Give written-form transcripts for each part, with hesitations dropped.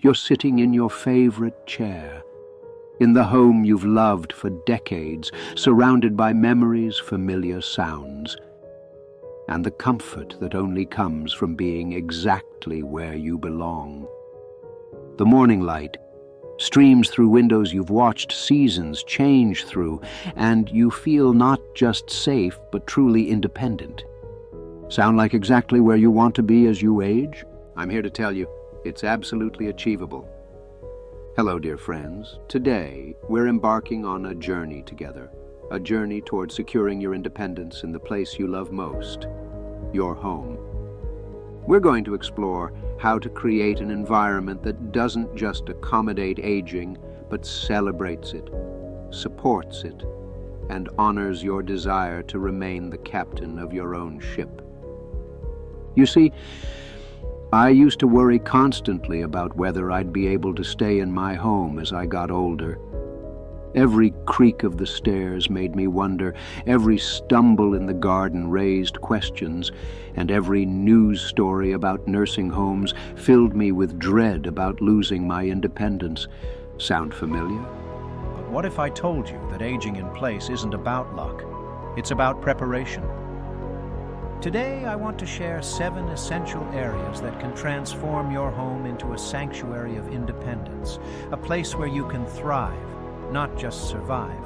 You're sitting in your favorite chair, in the home you've loved for decades, surrounded by memories, familiar sounds, and the comfort that only comes from being exactly where you belong. The morning light streams through windows you've watched seasons change through, and you feel not just safe, but truly independent. Sound like exactly where you want to be as you age? I'm here to tell you, it's absolutely achievable. Hello, dear friends. Today, we're embarking on a journey together, a journey toward securing your independence in the place you love most, your home. We're going to explore how to create an environment that doesn't just accommodate aging, but celebrates it, supports it, and honors your desire to remain the captain of your own ship. You see, I used to worry constantly about whether I'd be able to stay in my home as I got older. Every creak of the stairs made me wonder, every stumble in the garden raised questions, and every news story about nursing homes filled me with dread about losing my independence. Sound familiar? But what if I told you that aging in place isn't about luck? It's about preparation. Today, I want to share 7 essential areas that can transform your home into a sanctuary of independence, a place where you can thrive, not just survive,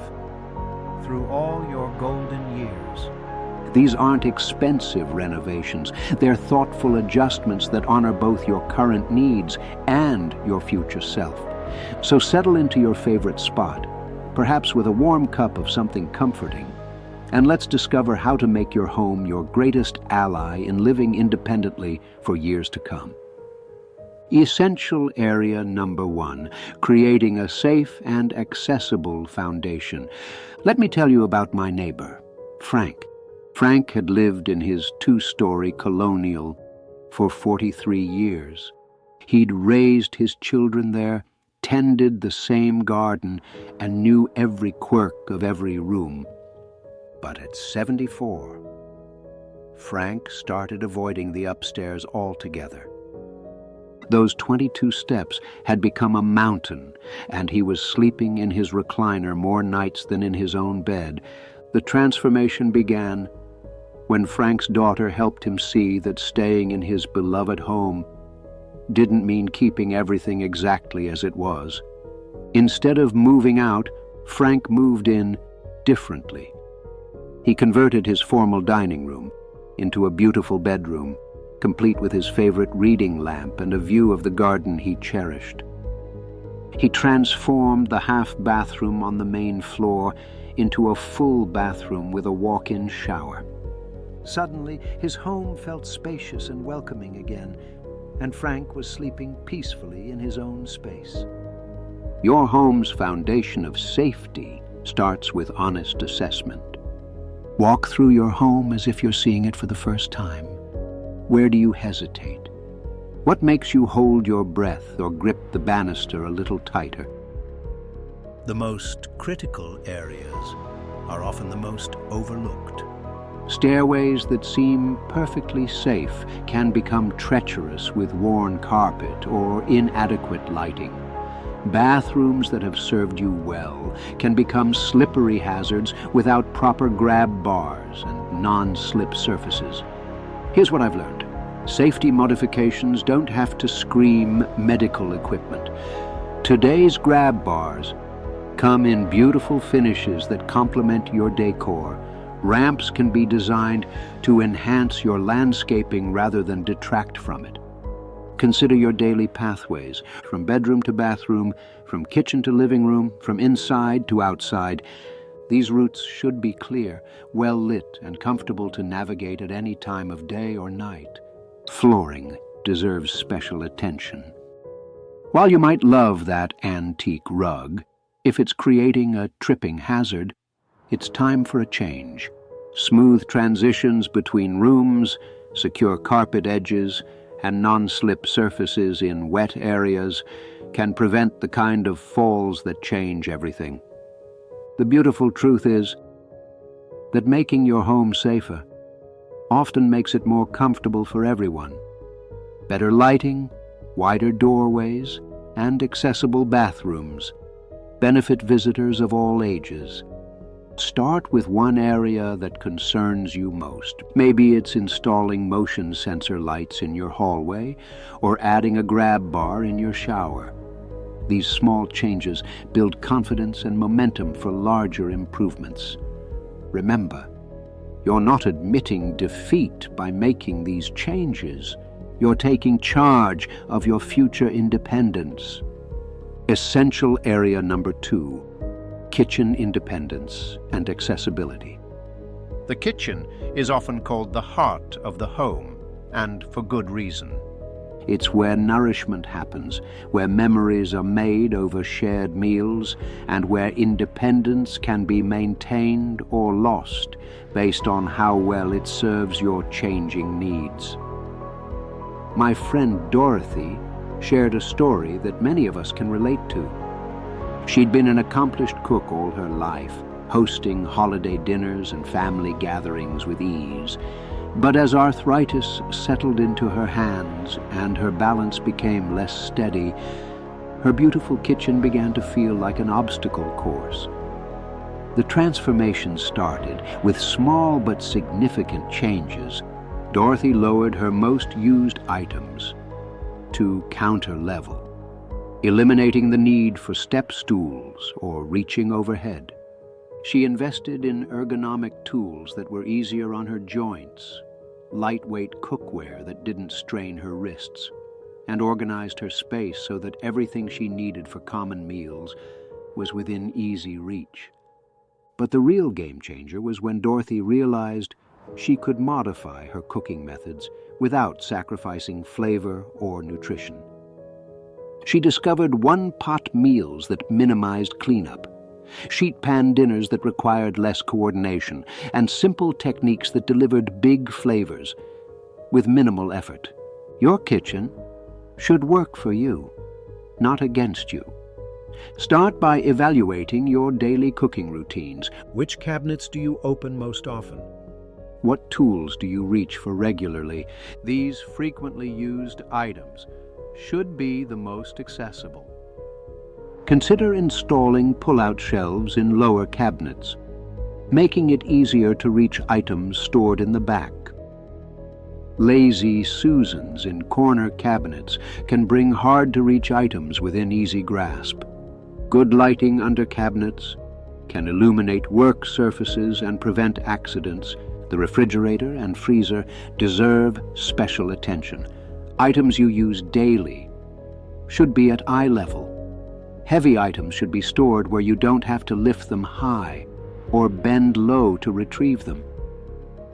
through all your golden years. These aren't expensive renovations. They're thoughtful adjustments that honor both your current needs and your future self. So settle into your favorite spot, perhaps with a warm cup of something comforting, and let's discover how to make your home your greatest ally in living independently for years to come. Essential area number 1, creating a safe and accessible foundation. Let me tell you about my neighbor, Frank. Frank had lived in his 2-story colonial for 43 years. He'd raised his children there, tended the same garden, and knew every quirk of every room. But at 74, Frank started avoiding the upstairs altogether. Those 22 steps had become a mountain, and he was sleeping in his recliner more nights than in his own bed. The transformation began when Frank's daughter helped him see that staying in his beloved home didn't mean keeping everything exactly as it was. Instead of moving out, Frank moved in differently. He converted his formal dining room into a beautiful bedroom, complete with his favorite reading lamp and a view of the garden he cherished. He transformed the half-bathroom on the main floor into a full bathroom with a walk-in shower. Suddenly, his home felt spacious and welcoming again, and Frank was sleeping peacefully in his own space. Your home's foundation of safety starts with honest assessment. Walk through your home as if you're seeing it for the first time. Where do you hesitate? What makes you hold your breath or grip the banister a little tighter? The most critical areas are often the most overlooked. Stairways that seem perfectly safe can become treacherous with worn carpet or inadequate lighting. Bathrooms that have served you well can become slippery hazards without proper grab bars and non-slip surfaces. Here's what I've learned. Safety modifications don't have to scream medical equipment. Today's grab bars come in beautiful finishes that complement your decor. Ramps can be designed to enhance your landscaping rather than detract from it. Consider your daily pathways, from bedroom to bathroom, from kitchen to living room, from inside to outside. These routes should be clear, well lit, and comfortable to navigate at any time of day or night. Flooring deserves special attention. While you might love that antique rug, if it's creating a tripping hazard, it's time for a change. Smooth transitions between rooms, secure carpet edges, and non-slip surfaces in wet areas can prevent the kind of falls that change everything. The beautiful truth is that making your home safer often makes it more comfortable for everyone. Better lighting, wider doorways, and accessible bathrooms benefit visitors of all ages. Start with one area that concerns you most. Maybe it's installing motion sensor lights in your hallway or adding a grab bar in your shower. These small changes build confidence and momentum for larger improvements. Remember, you're not admitting defeat by making these changes. You're taking charge of your future independence. Essential area number 2. Kitchen independence and accessibility. The kitchen is often called the heart of the home, and for good reason. It's where nourishment happens, where memories are made over shared meals, and where independence can be maintained or lost based on how well it serves your changing needs. My friend Dorothy shared a story that many of us can relate to. She'd been an accomplished cook all her life, hosting holiday dinners and family gatherings with ease. But as arthritis settled into her hands and her balance became less steady, her beautiful kitchen began to feel like an obstacle course. The transformation started with small but significant changes. Dorothy lowered her most used items to counter level, eliminating the need for step stools or reaching overhead. She invested in ergonomic tools that were easier on her joints, lightweight cookware that didn't strain her wrists, and organized her space so that everything she needed for common meals was within easy reach. But the real game changer was when Dorothy realized she could modify her cooking methods without sacrificing flavor or nutrition. She discovered one-pot meals that minimized cleanup, sheet pan dinners that required less coordination, and simple techniques that delivered big flavors with minimal effort. Your kitchen should work for you, not against you. Start by evaluating your daily cooking routines. Which cabinets do you open most often? What tools do you reach for regularly? These frequently used items should be the most accessible. Consider installing pull-out shelves in lower cabinets, making it easier to reach items stored in the back. Lazy Susans in corner cabinets can bring hard-to-reach items within easy grasp. Good lighting under cabinets can illuminate work surfaces and prevent accidents. The refrigerator and freezer deserve special attention. Items you use daily should be at eye level. Heavy items should be stored where you don't have to lift them high or bend low to retrieve them.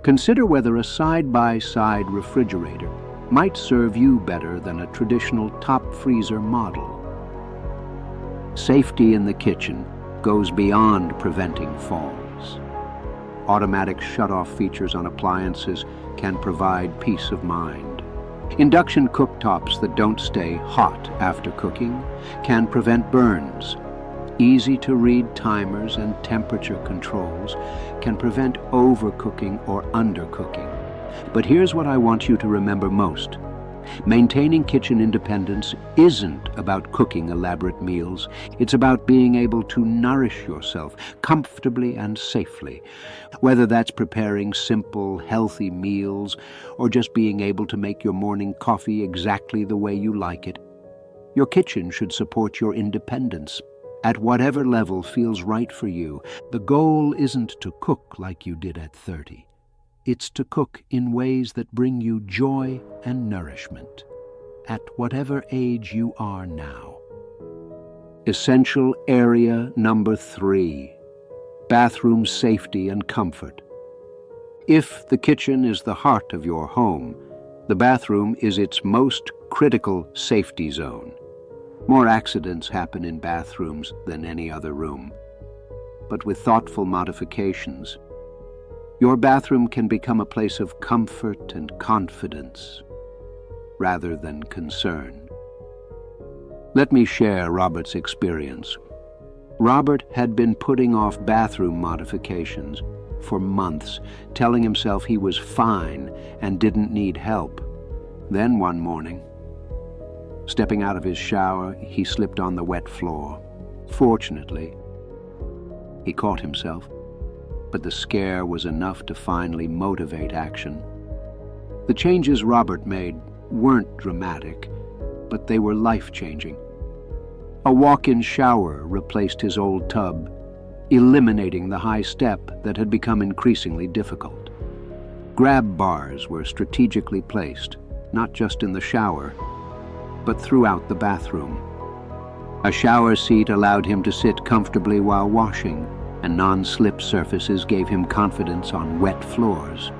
Consider whether a side-by-side refrigerator might serve you better than a traditional top freezer model. Safety in the kitchen goes beyond preventing falls. Automatic shut-off features on appliances can provide peace of mind. Induction cooktops that don't stay hot after cooking can prevent burns. Easy-to-read timers and temperature controls can prevent overcooking or undercooking. But here's what I want you to remember most. Maintaining kitchen independence isn't about cooking elaborate meals. It's about being able to nourish yourself comfortably and safely, whether that's preparing simple, healthy meals or just being able to make your morning coffee exactly the way you like it. Your kitchen should support your independence at whatever level feels right for you. The goal isn't to cook like you did at 30. It's to cook in ways that bring you joy and nourishment at whatever age you are now. Essential area number 3, bathroom safety and comfort. If the kitchen is the heart of your home, the bathroom is its most critical safety zone. More accidents happen in bathrooms than any other room. But with thoughtful modifications, your bathroom can become a place of comfort and confidence rather than concern. Let me share Robert's experience. Robert had been putting off bathroom modifications for months, telling himself he was fine and didn't need help. Then one morning, Stepping out of his shower, he slipped on the wet floor. Fortunately, he caught himself, but the scare was enough to finally motivate action. The changes Robert made weren't dramatic, but they were life-changing. A walk-in shower replaced his old tub, eliminating the high step that had become increasingly difficult. Grab bars were strategically placed, not just in the shower, but throughout the bathroom. A shower seat allowed him to sit comfortably while washing, and non-slip surfaces gave him confidence on wet floors.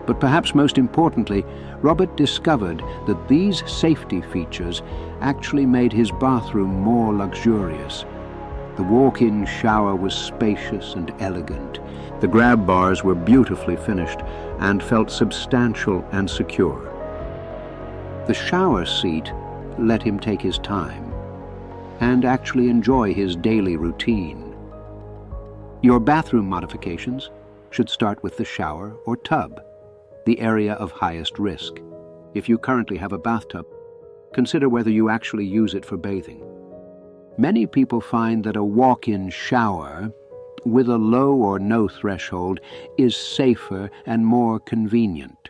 But perhaps most importantly, Robert discovered that these safety features actually made his bathroom more luxurious. The walk-in shower was spacious and elegant. The grab bars were beautifully finished and felt substantial and secure. The shower seat let him take his time and actually enjoy his daily routine. Your bathroom modifications should start with the shower or tub, the area of highest risk. If you currently have a bathtub, consider whether you actually use it for bathing. Many people find that a walk-in shower with a low or no threshold is safer and more convenient.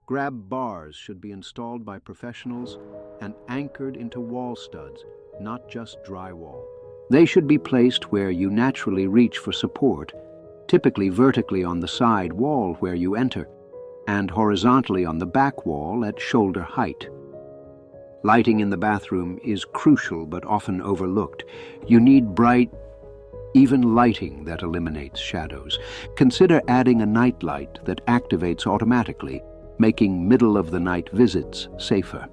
Grab bars should be installed by professionals and anchored into wall studs, not just drywall. They should be placed where you naturally reach for support, typically vertically on the side wall where you enter, and horizontally on the back wall at shoulder height. Lighting in the bathroom is crucial but often overlooked. You need bright, even lighting that eliminates shadows. Consider adding a night light that activates automatically, making middle-of-the-night visits safer.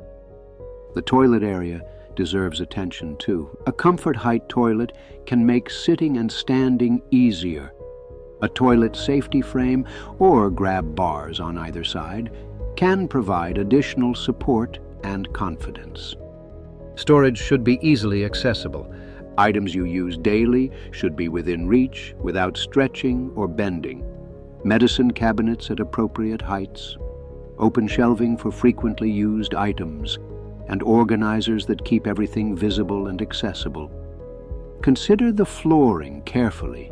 The toilet area deserves attention too. A comfort height toilet can make sitting and standing easier. A toilet safety frame or grab bars on either side can provide additional support and confidence. Storage should be easily accessible. Items you use daily should be within reach without stretching or bending. Medicine cabinets at appropriate heights, open shelving for frequently used items, and organizers that keep everything visible and accessible. Consider the flooring carefully.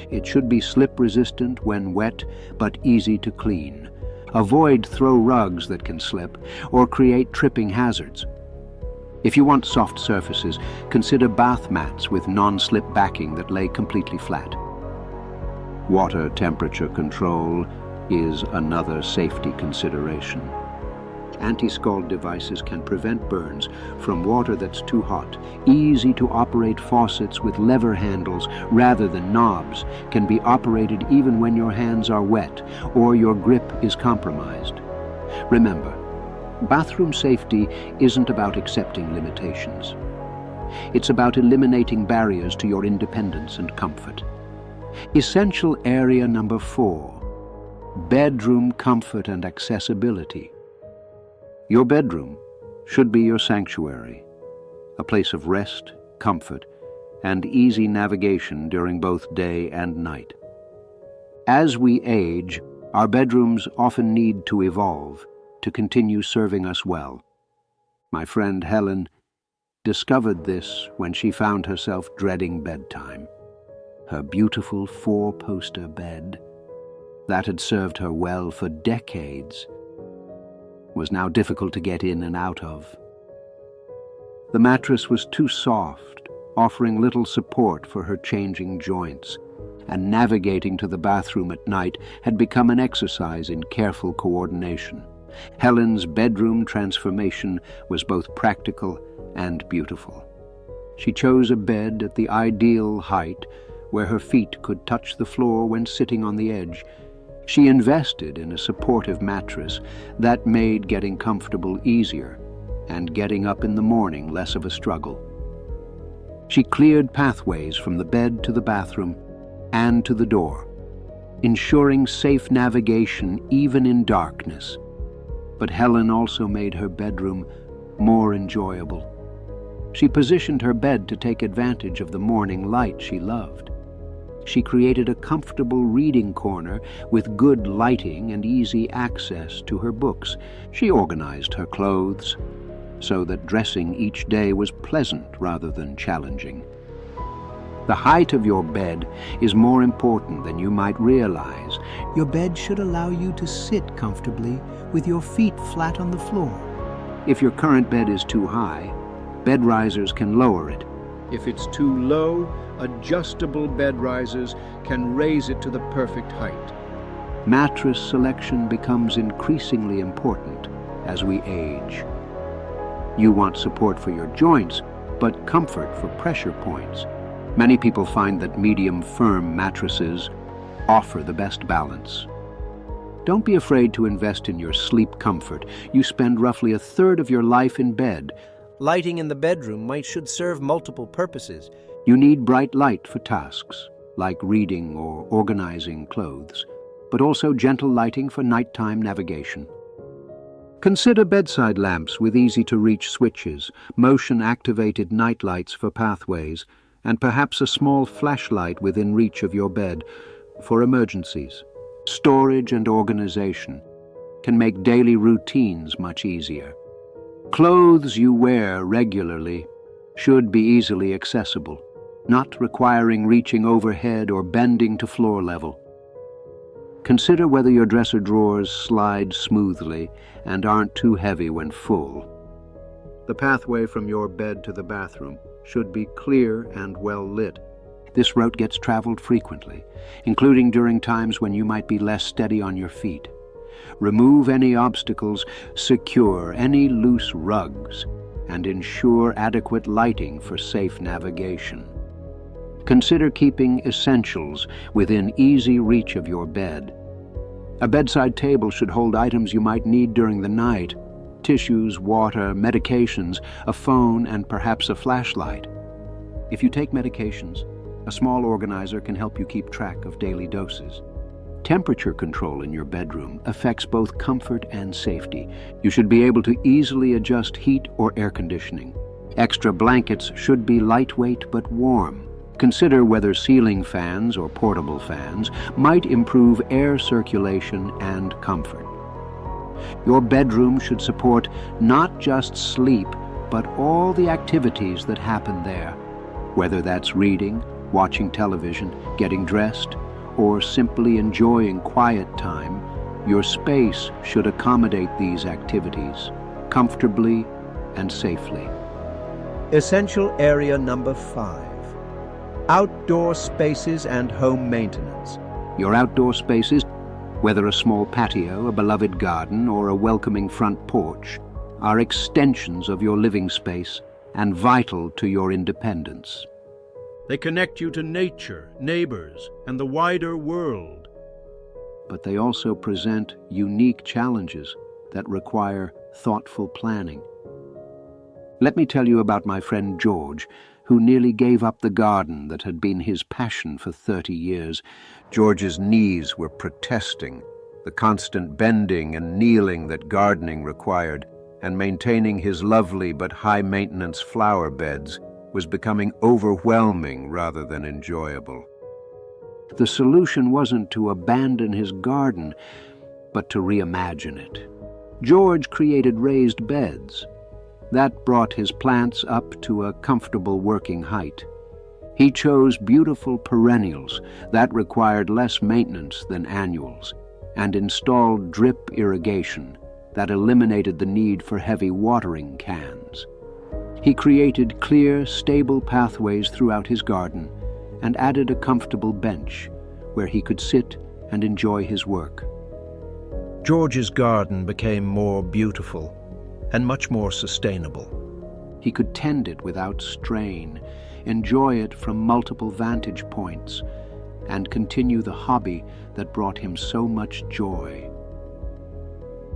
It should be slip-resistant when wet, but easy to clean. Avoid throw rugs that can slip or create tripping hazards. If you want soft surfaces, consider bath mats with non-slip backing that lay completely flat. Water temperature control is another safety consideration. Anti-scald devices can prevent burns from water that's too hot. Easy-to-operate faucets with lever handles rather than knobs can be operated even when your hands are wet or your grip is compromised. Remember, bathroom safety isn't about accepting limitations. It's about eliminating barriers to your independence and comfort. Essential area number 4, bedroom comfort and accessibility. Your bedroom should be your sanctuary, a place of rest, comfort, and easy navigation during both day and night. As we age, our bedrooms often need to evolve to continue serving us well. My friend Helen discovered this when she found herself dreading bedtime. Her beautiful 4-poster bed, that had served her well for decades, was now difficult to get in and out of. The mattress was too soft, offering little support for her changing joints, and navigating to the bathroom at night had become an exercise in careful coordination. Helen's bedroom transformation was both practical and beautiful. She chose a bed at the ideal height where her feet could touch the floor when sitting on the edge. She invested in a supportive mattress that made getting comfortable easier and getting up in the morning less of a struggle. She cleared pathways from the bed to the bathroom and to the door, ensuring safe navigation even in darkness. But Helen also made her bedroom more enjoyable. She positioned her bed to take advantage of the morning light she loved. She created a comfortable reading corner with good lighting and easy access to her books. She organized her clothes, so that dressing each day was pleasant rather than challenging. The height of your bed is more important than you might realize. Your bed should allow you to sit comfortably with your feet flat on the floor. If your current bed is too high, bed risers can lower it. If it's too low, adjustable bed risers can raise it to the perfect height. Mattress selection becomes increasingly important as we age. You want support for your joints, but comfort for pressure points. Many people find that medium firm mattresses offer the best balance. Don't be afraid to invest in your sleep comfort. You spend roughly a third of your life in bed. Lighting in the bedroom should serve multiple purposes. You need bright light for tasks, like reading or organizing clothes, but also gentle lighting for nighttime navigation. Consider bedside lamps with easy-to-reach switches, motion-activated night lights for pathways, and perhaps a small flashlight within reach of your bed for emergencies. Storage and organization can make daily routines much easier. Clothes you wear regularly should be easily accessible, not requiring reaching overhead or bending to floor level. Consider whether your dresser drawers slide smoothly and aren't too heavy when full. The pathway from your bed to the bathroom should be clear and well lit. This route gets traveled frequently, including during times when you might be less steady on your feet. Remove any obstacles, secure any loose rugs, and ensure adequate lighting for safe navigation. Consider keeping essentials within easy reach of your bed. A bedside table should hold items you might need during the night: tissues, water, medications, a phone, and perhaps a flashlight. If you take medications, a small organizer can help you keep track of daily doses. Temperature control in your bedroom affects both comfort and safety. You should be able to easily adjust heat or air conditioning. Extra blankets should be lightweight but warm. Consider whether ceiling fans or portable fans might improve air circulation and comfort. Your bedroom should support not just sleep, but all the activities that happen there, whether that's reading, watching television, getting dressed, or simply enjoying quiet time. Your space should accommodate these activities comfortably and safely. Essential area number 5. Outdoor spaces and home maintenance. Your outdoor spaces, whether a small patio, a beloved garden, or a welcoming front porch, are extensions of your living space and vital to your independence. They connect you to nature, neighbors, and the wider world. But they also present unique challenges that require thoughtful planning. Let me tell you about my friend George, who nearly gave up the garden that had been his passion for 30 years. George's knees were protesting, the constant bending and kneeling that gardening required, and maintaining his lovely but high-maintenance flower beds was becoming overwhelming rather than enjoyable. The solution wasn't to abandon his garden, but to reimagine it. George created raised beds. That brought his plants up to a comfortable working height. He chose beautiful perennials that required less maintenance than annuals, and installed drip irrigation that eliminated the need for heavy watering cans. He created clear, stable pathways throughout his garden and added a comfortable bench where he could sit and enjoy his work. George's garden became more beautiful and much more sustainable. He could tend it without strain, enjoy it from multiple vantage points, and continue the hobby that brought him so much joy.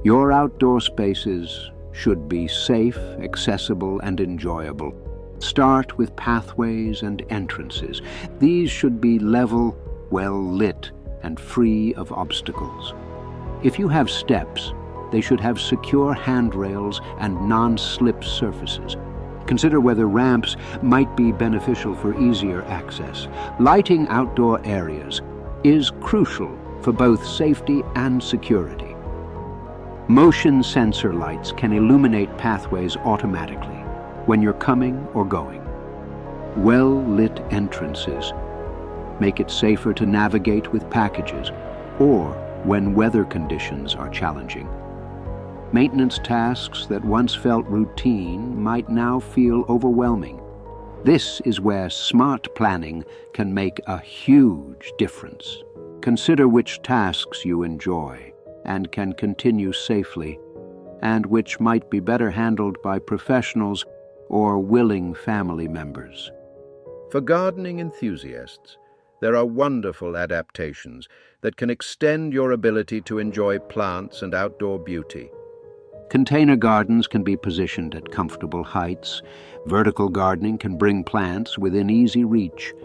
Your outdoor spaces should be safe, accessible, and enjoyable. Start with pathways and entrances. These should be level, well lit, and free of obstacles. If you have steps, they should have secure handrails and non-slip surfaces. Consider whether ramps might be beneficial for easier access. Lighting outdoor areas is crucial for both safety and security. Motion sensor lights can illuminate pathways automatically when you're coming or going. Well-lit entrances make it safer to navigate with packages or when weather conditions are challenging. Maintenance tasks that once felt routine might now feel overwhelming. This is where smart planning can make a huge difference. Consider which tasks you enjoy and can continue safely, and which might be better handled by professionals or willing family members. For gardening enthusiasts, there are wonderful adaptations that can extend your ability to enjoy plants and outdoor beauty. Container gardens can be positioned at comfortable heights. Vertical gardening can bring plants within easy reach.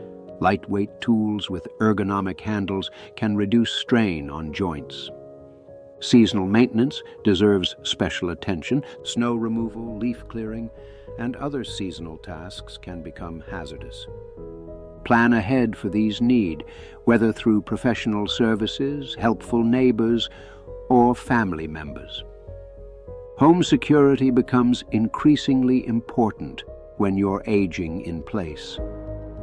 Lightweight tools with ergonomic handles can reduce strain on joints. Seasonal maintenance deserves special attention. Snow removal, leaf clearing, and other seasonal tasks can become hazardous. Plan ahead for these needs, whether through professional services, helpful neighbors, or family members. Home security becomes increasingly important when you're aging in place.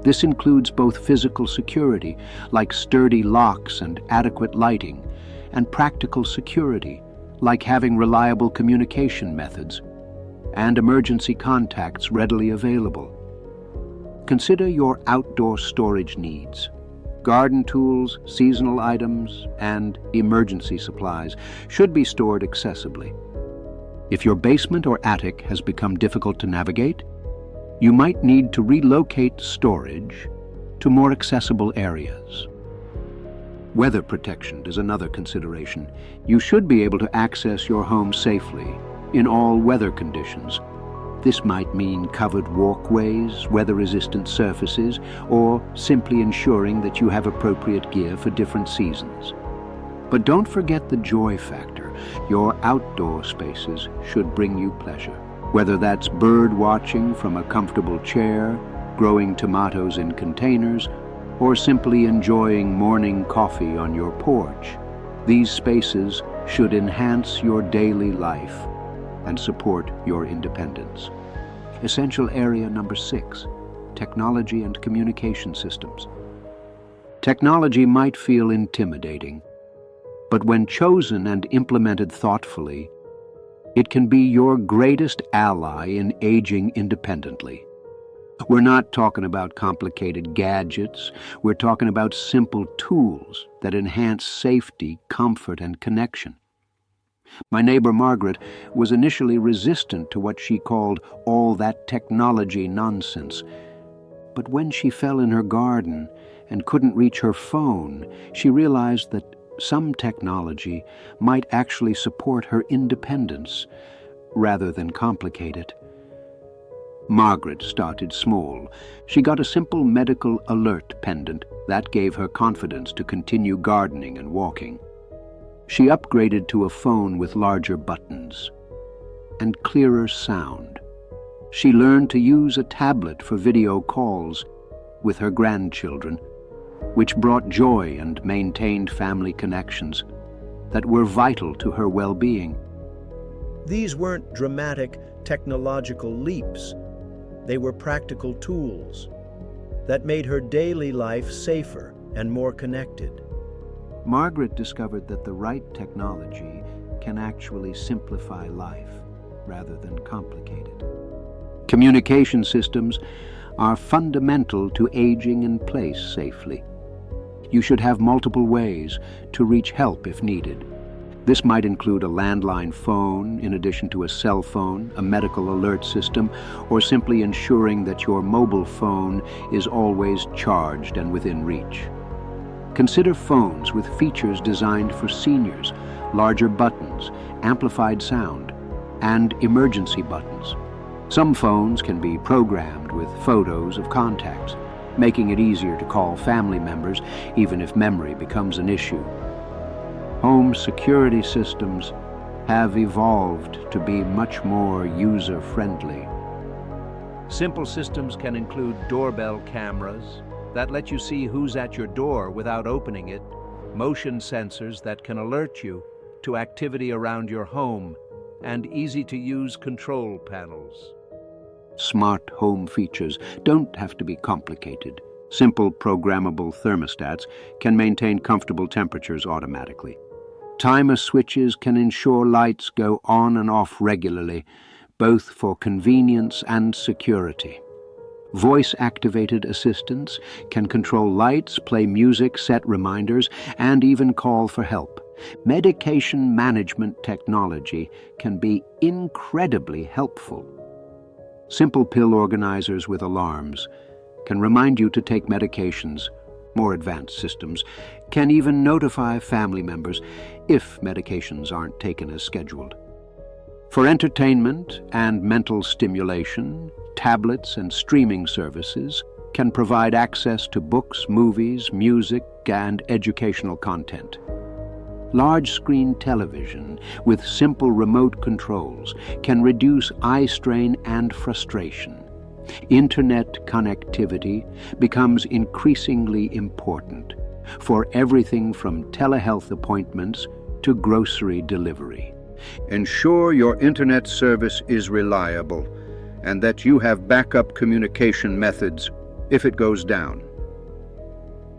This includes both physical security, like sturdy locks and adequate lighting, and practical security, like having reliable communication methods and emergency contacts readily available. Consider your outdoor storage needs. Garden tools, seasonal items, and emergency supplies should be stored accessibly. If your basement or attic has become difficult to navigate, you might need to relocate storage to more accessible areas. Weather protection is another consideration. You should be able to access your home safely in all weather conditions. This might mean covered walkways, weather-resistant surfaces, or simply ensuring that you have appropriate gear for different seasons. But don't forget the joy factor. Your outdoor spaces should bring you pleasure. Whether that's bird watching from a comfortable chair, growing tomatoes in containers, or simply enjoying morning coffee on your porch, these spaces should enhance your daily life and support your independence. Essential area number 6, technology and communication systems. Technology might feel intimidating, but when chosen and implemented thoughtfully, it can be your greatest ally in aging independently. We're not talking about complicated gadgets. We're talking about simple tools that enhance safety, comfort, and connection. My neighbor Margaret was initially resistant to what she called all that technology nonsense. But when she fell in her garden and couldn't reach her phone, she realized that some technology might actually support her independence rather than complicate it. Margaret started small. She got a simple medical alert pendant that gave her confidence to continue gardening and walking. She upgraded to a phone with larger buttons and clearer sound. She learned to use a tablet for video calls with her grandchildren, which brought joy and maintained family connections that were vital to her well-being. These weren't dramatic technological leaps. They were practical tools that made her daily life safer and more connected. Margaret discovered that the right technology can actually simplify life rather than complicate it. Communication systems are fundamental to aging in place safely. You should have multiple ways to reach help if needed. This might include a landline phone in addition to a cell phone, a medical alert system, or simply ensuring that your mobile phone is always charged and within reach. Consider phones with features designed for seniors, larger buttons, amplified sound, and emergency buttons. Some phones can be programmed with photos of contacts, making it easier to call family members even if memory becomes an issue. Home security systems have evolved to be much more user-friendly. Simple systems can include doorbell cameras that let you see who's at your door without opening it, motion sensors that can alert you, to activity around your home, and easy-to-use control panels. Smart home features don't have to be complicated. Simple programmable thermostats can maintain comfortable temperatures automatically. Timer switches can ensure lights go on and off regularly, both for convenience and security. Voice-activated assistants can control lights, play music, set reminders, and even call for help. Medication management technology can be incredibly helpful. Simple pill organizers with alarms can remind you to take medications. More advanced systems can even notify family members if medications aren't taken as scheduled. For entertainment and mental stimulation, tablets and streaming services can provide access to books, movies, music, and educational content. Large-screen television with simple remote controls can reduce eye strain and frustration. Internet connectivity becomes increasingly important for everything from telehealth appointments to grocery delivery. Ensure your internet service is reliable and that you have backup communication methods if it goes down.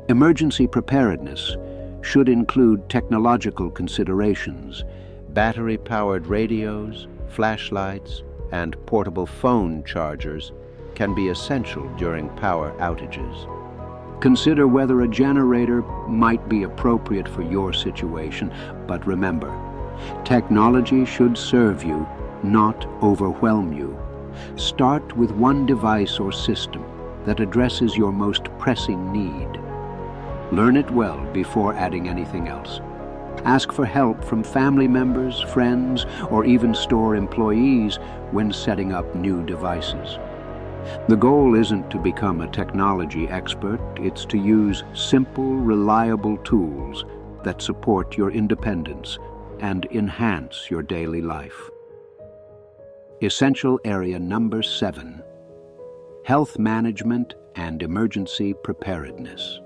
Emergency preparedness should include technological considerations. Battery-powered radios, flashlights, and portable phone chargers can be essential during power outages. Consider whether a generator might be appropriate for your situation, but remember, technology should serve you, not overwhelm you. Start with one device or system that addresses your most pressing need. Learn it well before adding anything else. Ask for help from family members, friends, or even store employees when setting up new devices. The goal isn't to become a technology expert, it's to use simple, reliable tools that support your independence and enhance your daily life. Essential area number 7: health management and emergency preparedness.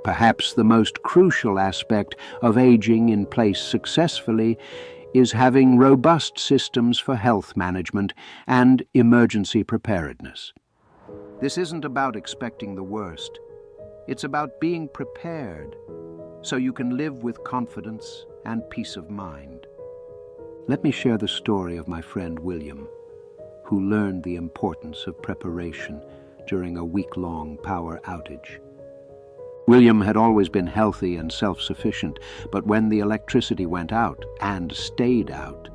Perhaps the most crucial aspect of aging in place successfully is having robust systems for health management and emergency preparedness. This isn't about expecting the worst. It's about being prepared so you can live with confidence and peace of mind. Let me share the story of my friend William, who learned the importance of preparation during a week-long power outage. William had always been healthy and self-sufficient, but when the electricity went out, and stayed out,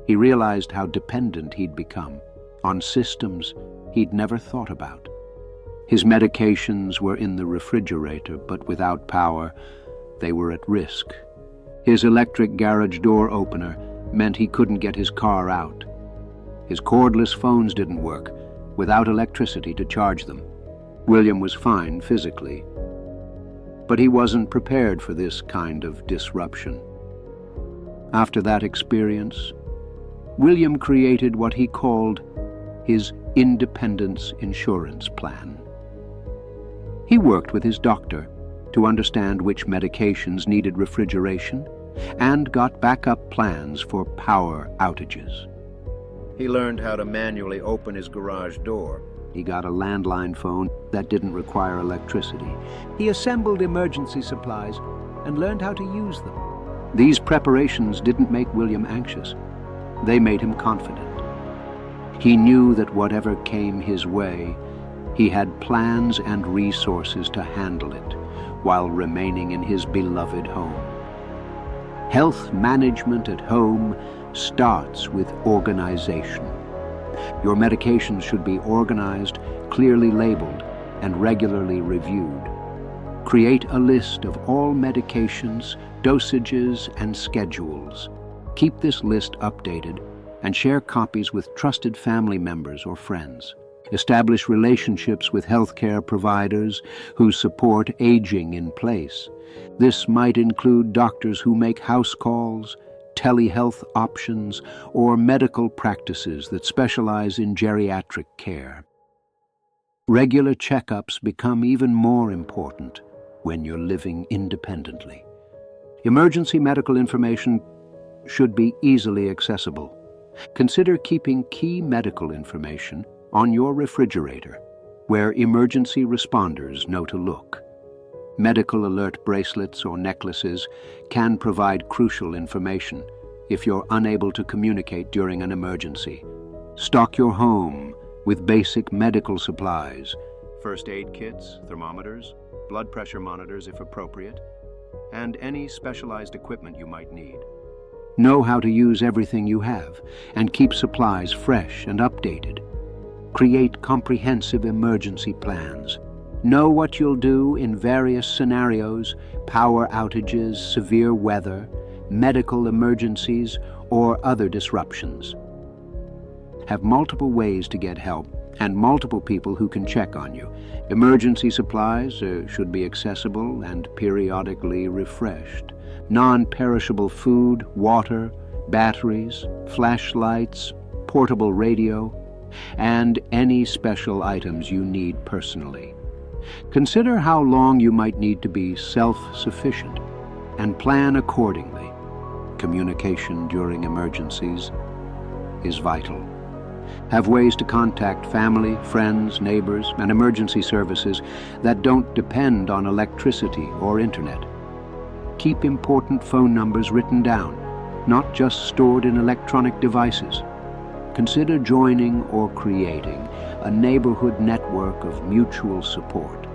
he realized how dependent he'd become on systems he'd never thought about. His medications were in the refrigerator, but without power, they were at risk. His electric garage door opener meant he couldn't get his car out. His cordless phones didn't work without electricity to charge them. William was fine physically, but he wasn't prepared for this kind of disruption. After that experience, William created what he called his independence insurance plan. He worked with his doctor to understand which medications needed refrigeration and got backup plans for power outages. He learned how to manually open his garage door. He got a landline phone that didn't require electricity. He assembled emergency supplies and learned how to use them. These preparations didn't make William anxious. They made him confident. He knew that whatever came his way, he had plans and resources to handle it while remaining in his beloved home. Health management at home starts with organization. Your medications should be organized, clearly labeled, and regularly reviewed. Create a list of all medications, dosages, and schedules. Keep this list updated and share copies with trusted family members or friends. Establish relationships with healthcare providers who support aging in place. This might include doctors who make house calls, telehealth options, or medical practices that specialize in geriatric care. Regular checkups become even more important when you're living independently. Emergency medical information should be easily accessible. Consider keeping key medical information on your refrigerator, where emergency responders know to look. Medical alert bracelets or necklaces can provide crucial information if you're unable to communicate during an emergency. Stock your home with basic medical supplies, first aid kits, thermometers, blood pressure monitors if appropriate, and any specialized equipment you might need. Know how to use everything you have and keep supplies fresh and updated. Create comprehensive emergency plans. Know what you'll do in various scenarios: power outages, severe weather, medical emergencies, or other disruptions. Have multiple ways to get help and multiple people who can check on you. Emergency supplies should be accessible and periodically refreshed. Non-perishable food, water, batteries, flashlights, portable radio, and any special items you need personally. Consider how long you might need to be self-sufficient and plan accordingly. Communication during emergencies is vital. Have ways to contact family, friends, neighbors, and emergency services that don't depend on electricity or internet. Keep important phone numbers written down, not just stored in electronic devices. Consider joining or creating a neighborhood network of mutual support.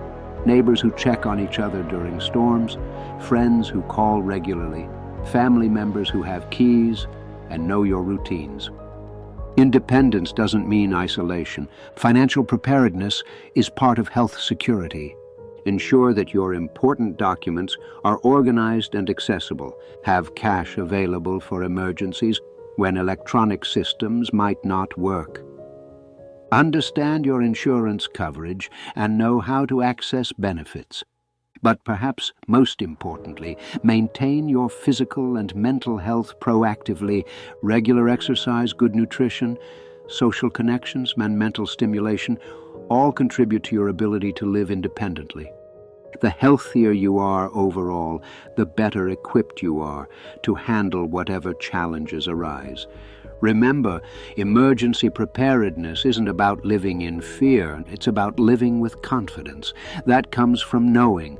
Neighbors who check on each other during storms, friends who call regularly, family members who have keys and know your routines. Independence doesn't mean isolation. Financial preparedness is part of health security. Ensure that your important documents are organized and accessible. Have cash available for emergencies when electronic systems might not work. Understand your insurance coverage and know how to access benefits. But perhaps most importantly, maintain your physical and mental health proactively. Regular exercise, good nutrition, social connections, and mental stimulation all contribute to your ability to live independently. The healthier you are overall, the better equipped you are to handle whatever challenges arise. Remember, emergency preparedness isn't about living in fear. It's about living with confidence. That comes from knowing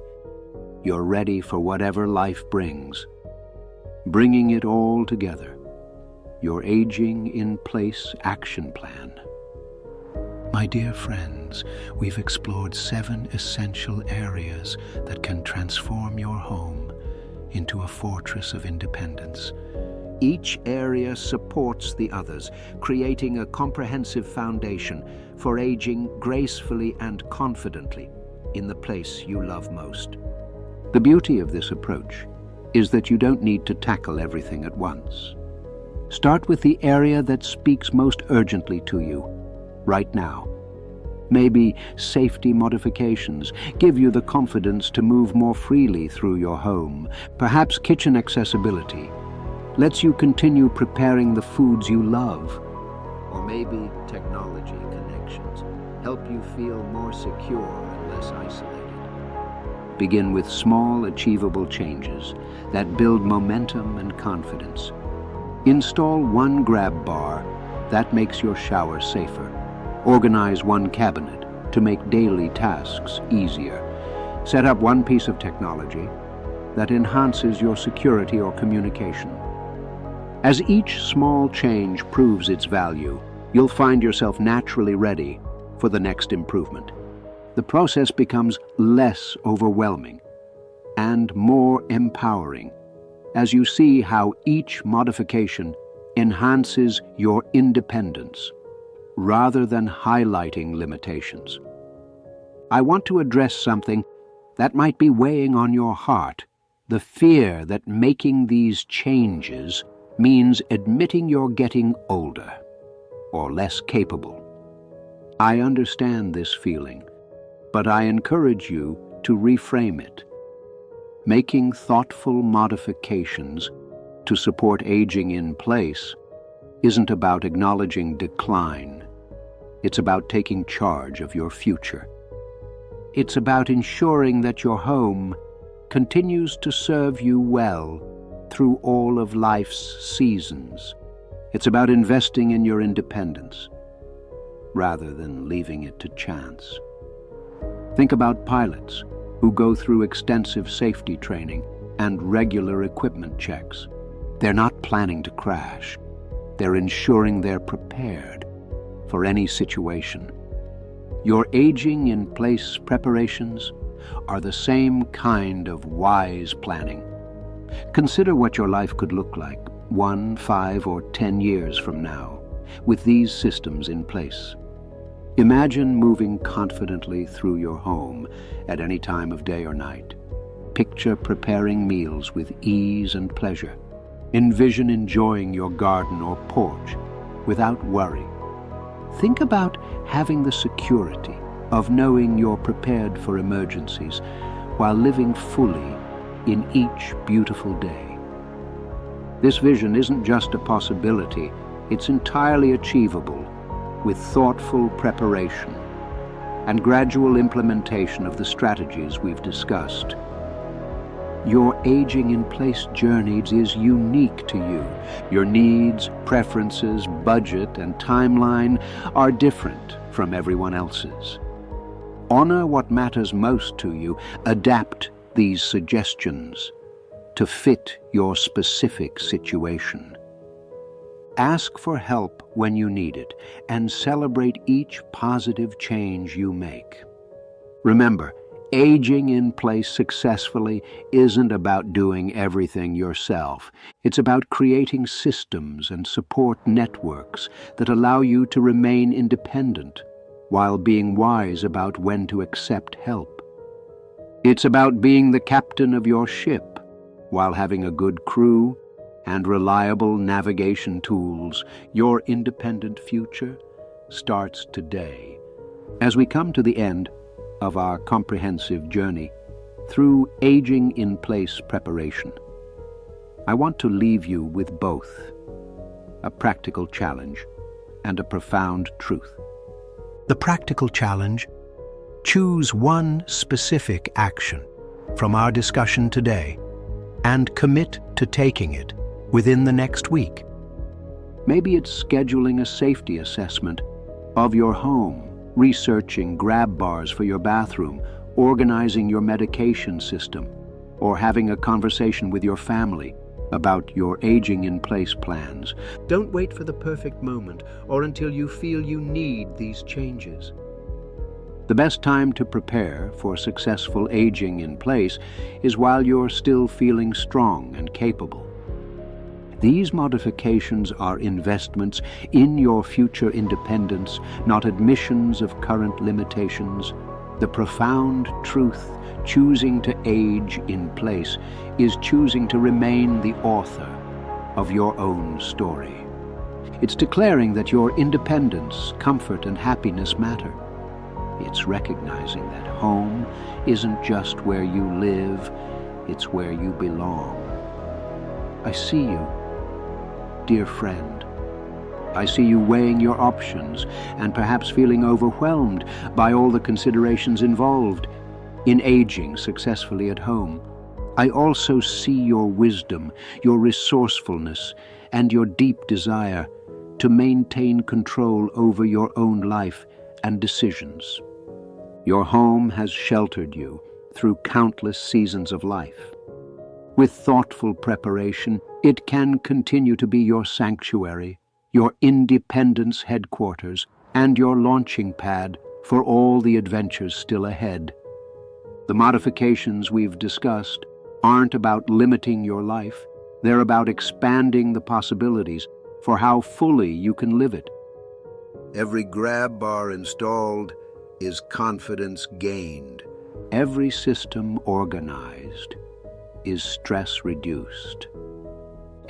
you're ready for whatever life brings. Bringing it all together. Your Aging in Place action plan. My dear friends, we've explored 7 essential areas that can transform your home into a fortress of independence. Each area supports the others, creating a comprehensive foundation for aging gracefully and confidently in the place you love most. The beauty of this approach is that you don't need to tackle everything at once. Start with the area that speaks most urgently to you right now. Maybe safety modifications give you the confidence to move more freely through your home. Perhaps kitchen accessibility lets you continue preparing the foods you love. Or maybe technology connections help you feel more secure and less isolated. Begin with small, achievable changes that build momentum and confidence. Install one grab bar that makes your shower safer. Organize one cabinet to make daily tasks easier. Set up one piece of technology that enhances your security or communication. As each small change proves its value, you'll find yourself naturally ready for the next improvement. The process becomes less overwhelming and more empowering as you see how each modification enhances your independence rather than highlighting limitations. I want to address something that might be weighing on your heart: the fear that making these changes means admitting you're getting older or less capable. I understand this feeling, but I encourage you to reframe it. Making thoughtful modifications to support aging in place isn't about acknowledging decline. It's about taking charge of your future. It's about ensuring that your home continues to serve you well through all of life's seasons. It's about investing in your independence rather than leaving it to chance. Think about pilots who go through extensive safety training and regular equipment checks. They're not planning to crash. They're ensuring they're prepared for any situation. Your aging-in-place preparations are the same kind of wise planning. Consider what your life could look like 1, 5, or 10 years from now with these systems in place. Imagine moving confidently through your home at any time of day or night. Picture preparing meals with ease and pleasure. Envision enjoying your garden or porch without worry. Think about having the security of knowing you're prepared for emergencies while living fully in each beautiful day. This vision isn't just a possibility, it's entirely achievable with thoughtful preparation and gradual implementation of the strategies we've discussed. Your aging-in-place journey is unique to you. Your needs, preferences, budget, and timeline are different from everyone else's. Honor what matters most to you. Adapt these suggestions to fit your specific situation. Ask for help when you need it, and celebrate each positive change you make. Remember, aging in place successfully isn't about doing everything yourself. It's about creating systems and support networks that allow you to remain independent while being wise about when to accept help. It's about being the captain of your ship while having a good crew and reliable navigation tools. Your independent future starts today. As we come to the end of our comprehensive journey through aging-in-place preparation, I want to leave you with both a practical challenge and a profound truth. The practical challenge: choose one specific action from our discussion today and commit to taking it within the next week. Maybe it's scheduling a safety assessment of your home, researching grab bars for your bathroom, organizing your medication system, or having a conversation with your family about your aging-in-place plans. Don't wait for the perfect moment or until you feel you need these changes. The best time to prepare for successful aging in place is while you're still feeling strong and capable. These modifications are investments in your future independence, not admissions of current limitations. The profound truth: choosing to age in place is choosing to remain the author of your own story. It's declaring that your independence, comfort, and happiness matter. It's recognizing that home isn't just where you live, it's where you belong. I see you, dear friend. I see you weighing your options and perhaps feeling overwhelmed by all the considerations involved in aging successfully at home. I also see your wisdom, your resourcefulness, and your deep desire to maintain control over your own life and decisions. Your home has sheltered you through countless seasons of life. With thoughtful preparation, it can continue to be your sanctuary, your independence headquarters, and your launching pad for all the adventures still ahead. The modifications we've discussed aren't about limiting your life. They're about expanding the possibilities for how fully you can live it. Every grab bar installed is confidence gained. Every system organized is stress reduced.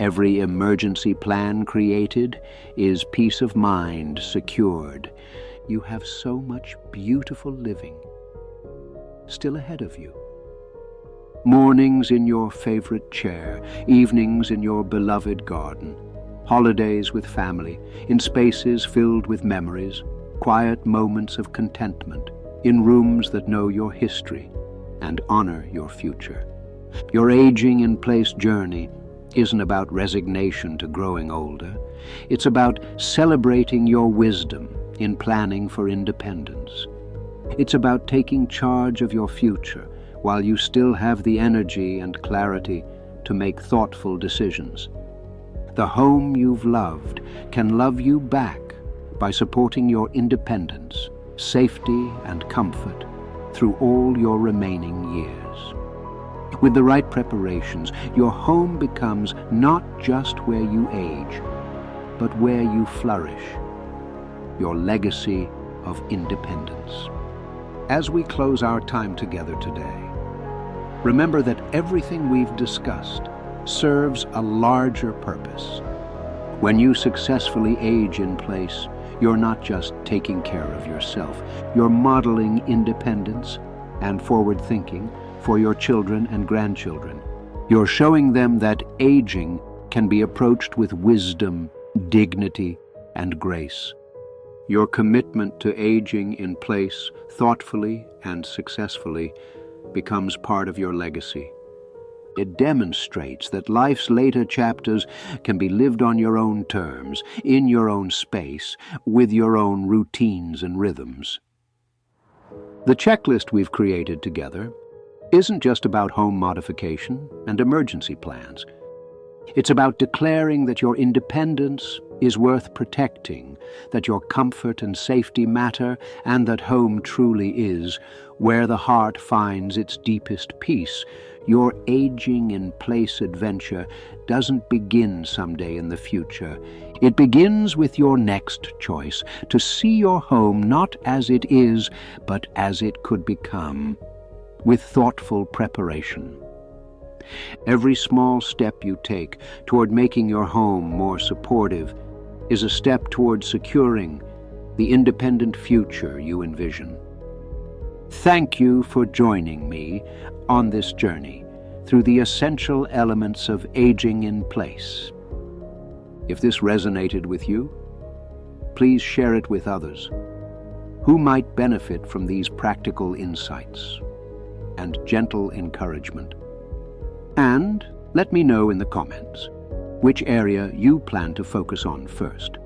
Every emergency plan created is peace of mind secured. You have so much beautiful living still ahead of you. Mornings in your favorite chair, evenings in your beloved garden, holidays with family, in spaces filled with memories, quiet moments of contentment, in rooms that know your history and honor your future. Your aging-in-place journey isn't about resignation to growing older. It's about celebrating your wisdom in planning for independence. It's about taking charge of your future while you still have the energy and clarity to make thoughtful decisions. The home you've loved can love you back by supporting your independence, safety, and comfort through all your remaining years. With the right preparations, your home becomes not just where you age, but where you flourish, your legacy of independence. As we close our time together today, remember that everything we've discussed serves a larger purpose. When you successfully age in place, you're not just taking care of yourself, you're modeling independence and forward thinking for your children and grandchildren. You're showing them that aging can be approached with wisdom, dignity, and grace. Your commitment to aging in place thoughtfully and successfully becomes part of your legacy. It demonstrates that life's later chapters can be lived on your own terms, in your own space, with your own routines and rhythms. The checklist we've created together isn't just about home modification and emergency plans. It's about declaring that your independence is worth protecting, that your comfort and safety matter, and that home truly is where the heart finds its deepest peace. Your aging-in-place adventure doesn't begin someday in the future. It begins with your next choice, to see your home not as it is, but as it could become, with thoughtful preparation. Every small step you take toward making your home more supportive is a step toward securing the independent future you envision. Thank you for joining me on this journey through the essential elements of aging in place. If this resonated with you, please share it with others who might benefit from these practical insights and gentle encouragement. And let me know in the comments which area you plan to focus on first.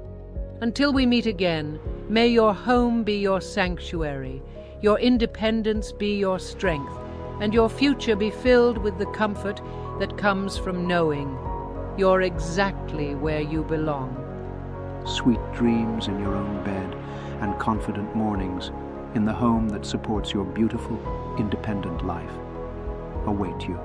Until we meet again, may your home be your sanctuary, your independence be your strength, and your future be filled with the comfort that comes from knowing you're exactly where you belong. Sweet dreams in your own bed and confident mornings in the home that supports your beautiful, independent life await you.